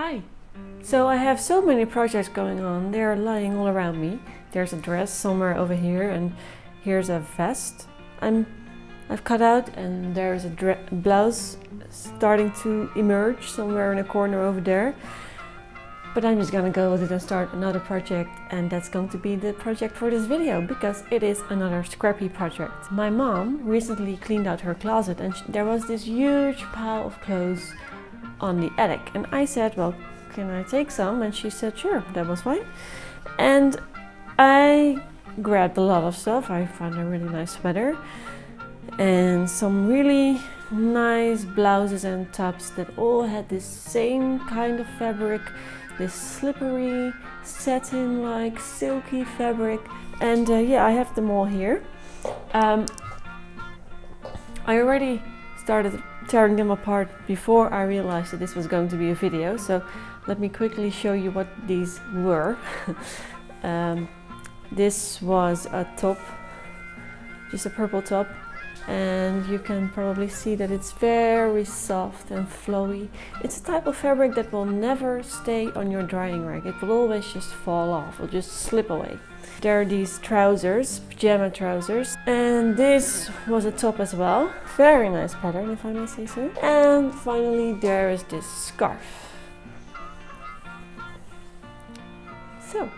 Hi! So I have so many projects going on, they're lying all around me. There's a dress somewhere over here and here's a vest I've cut out, and there's a blouse starting to emerge somewhere in a corner over there. But I'm just gonna go with it and start another project, and that's going to be the project for this video because it is another scrappy project. My mom recently cleaned out her closet and there was this huge pile of clothes on the attic, and I said, well, can I take some? And she said sure, that was fine. And I grabbed a lot of stuff. I found a really nice sweater and some really nice blouses and tops that all had this same kind of fabric, this slippery satin-like silky fabric. And yeah, I have them all here. I already started tearing them apart before I realized that this was going to be a video, so let me quickly show you what these were. This was a top, just a purple top, and you can probably see that it's very soft and flowy. It's a type of fabric that will never stay on your drying rack. It will always just fall off, will just slip away. There are these trousers, pajama trousers, and this was a top as well. Very nice pattern, if I may say so. And finally there is this scarf. So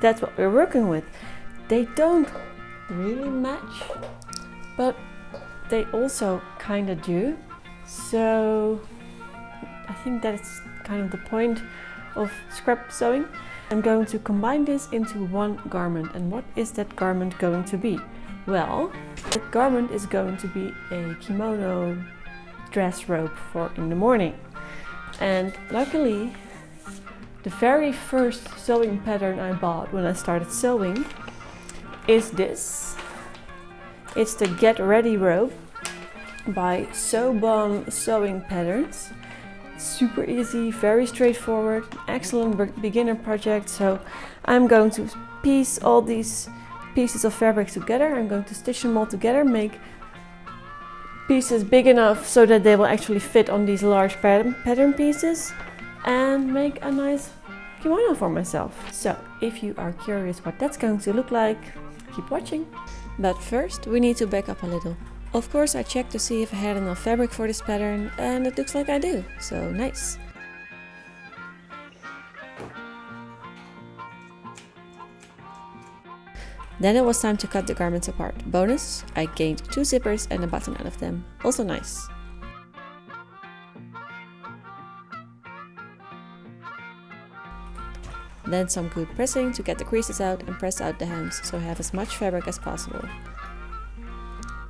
that's what we're working with. They don't really match, but they also kind of do. So I think that's kind of the point of scrap sewing. I'm going to combine this into one garment. And what is that garment going to be? Well, that garment is going to be a kimono dress robe for in the morning. And luckily, the very first sewing pattern I bought when I started sewing is this. It's the Get Ready robe by Sew-Bon Sewing Patterns. Super easy, very straightforward, excellent beginner project. So I'm going to piece all these pieces of fabric together. I'm going to stitch them all together, make pieces big enough so that they will actually fit on these large pattern pieces, and make a nice kimono for myself. So if you are curious what that's going to look like, keep watching. But first we need to back up a little. Of course, I checked to see if I had enough fabric for this pattern, and it looks like I do, so nice. Then it was time to cut the garments apart. Bonus, I gained 2 zippers and a button out of them, also nice. Then some good pressing to get the creases out and press out the hems, so I have as much fabric as possible.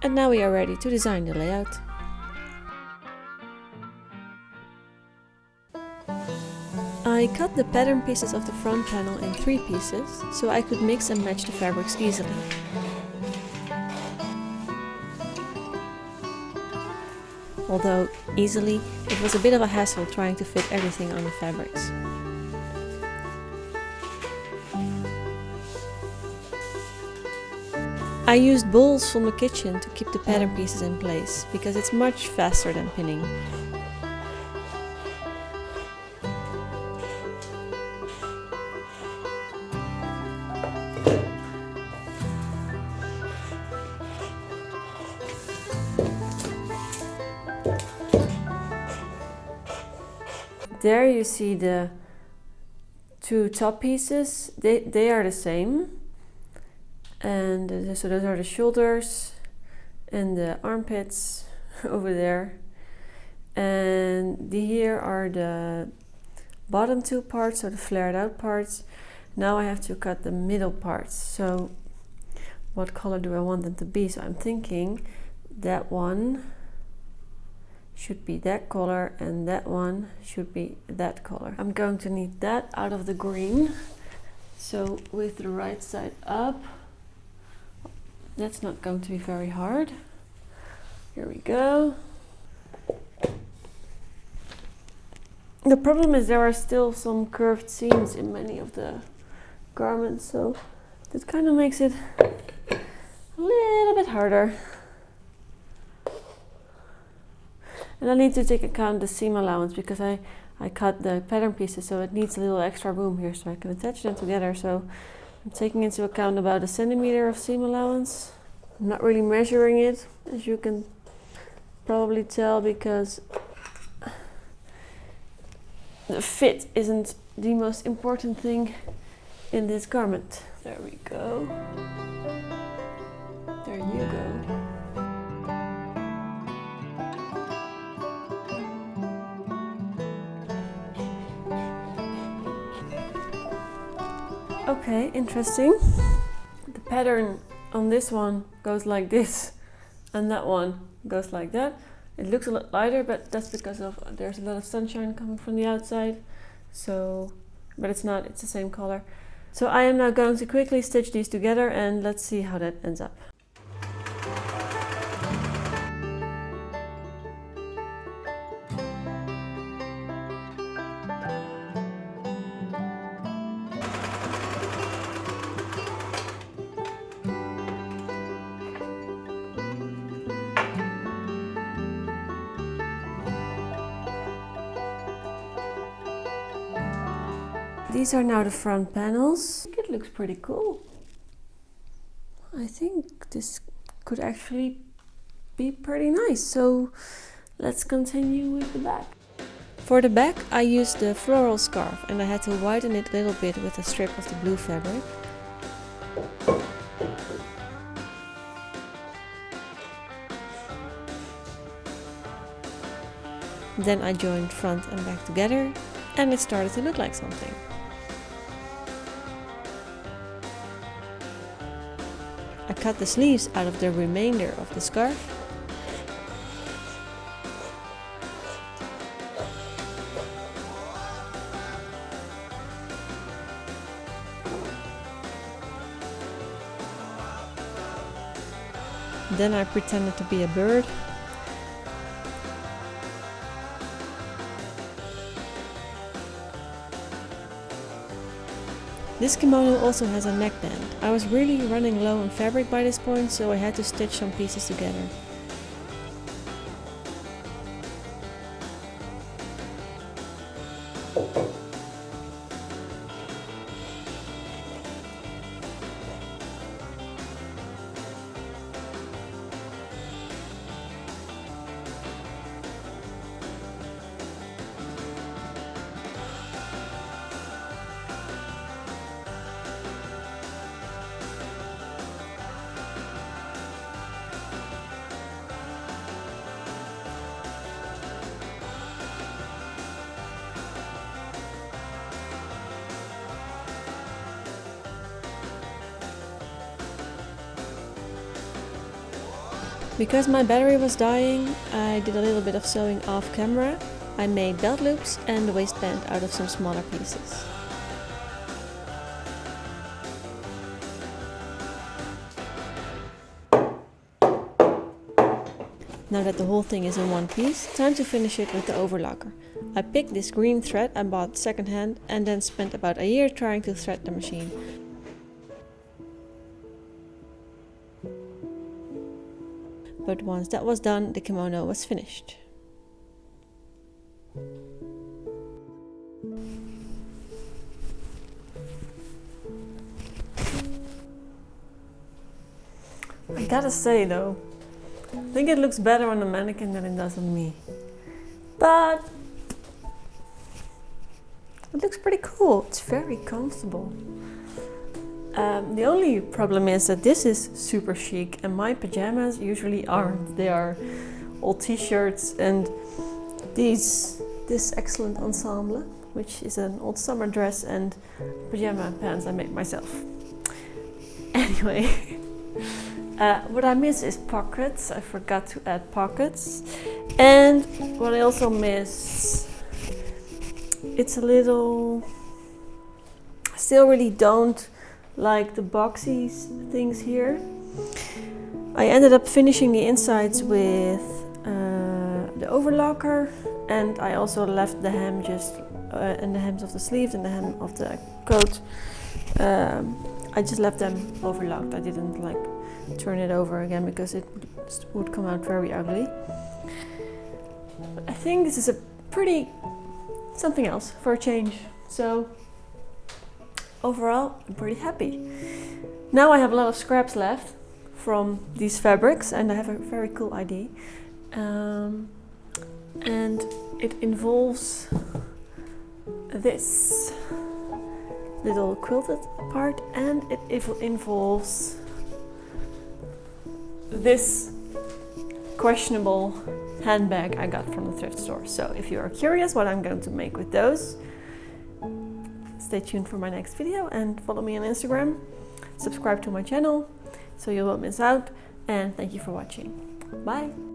And now we are ready to design the layout. I cut the pattern pieces of the front panel in 3 pieces, so I could mix and match the fabrics easily. Although easily, it was a bit of a hassle trying to fit everything on the fabrics. I used balls from the kitchen to keep the pattern pieces in place, because it's much faster than pinning. There you see the 2 top pieces, they are the same. And so those are the shoulders and the armpits over there. And here are the bottom 2 parts, so the flared out parts. Now I have to cut the middle parts. So what color do I want them to be? So I'm thinking that one should be that color and that one should be that color. I'm going to need that out of the green. So with the right side up. That's not going to be very hard. Here we go. The problem is there are still some curved seams in many of the garments, so that kind of makes it a little bit harder. And I need to take account the seam allowance because I I cut the pattern pieces, so it needs a little extra room here so I can attach them together. So I'm taking into account about a centimeter of seam allowance. I'm not really measuring it, as you can probably tell, because the fit isn't the most important thing in this garment. There we go. There you go. Okay, interesting. The pattern on this one goes like this, and that one goes like that. It looks a lot lighter, but that's because of there's a lot of sunshine coming from the outside. So, but it's not, it's the same color. So I am now going to quickly stitch these together and let's see how that ends up. These are now the front panels. I think it looks pretty cool. I think this could actually be pretty nice. So let's continue with the back. For the back I used the floral scarf and I had to widen it a little bit with a strip of the blue fabric. Then I joined front and back together and it started to look like something. I cut the sleeves out of the remainder of the scarf. Then I pretended to be a bird. This kimono also has a neckband. I was really running low on fabric by this point, so I had to stitch some pieces together. Because my battery was dying, I did a little bit of sewing off camera. I made belt loops and the waistband out of some smaller pieces. Now that the whole thing is in one piece, time to finish it with the overlocker. I picked this green thread I bought secondhand and then spent about a year trying to thread the machine. But once that was done, the kimono was finished. I gotta say though, I think it looks better on the mannequin than it does on me. But it looks pretty cool. It's very comfortable. The only problem is that this is super chic and my pajamas usually aren't. They are all t-shirts and this excellent ensemble, which is an old summer dress and pajama pants I made myself. Anyway, what I miss is pockets. I forgot to add pockets. And what I also miss, it's a little, I still really don't like the boxy things here. I ended up finishing the insides with the overlocker, and I also left the hem just and the hems of the sleeves and the hem of the coat. I just left them overlocked. I didn't like turn it over again because it would come out very ugly. But I think this is a pretty something else for a change. So overall, I'm pretty happy. Now I have a lot of scraps left from these fabrics, and I have a very cool idea. And it involves this little quilted part, and it involves this questionable handbag I got from the thrift store. So if you are curious what I'm going to make with those, stay tuned for my next video and follow me on Instagram. Subscribe to my channel so you won't miss out, and thank you for watching. Bye!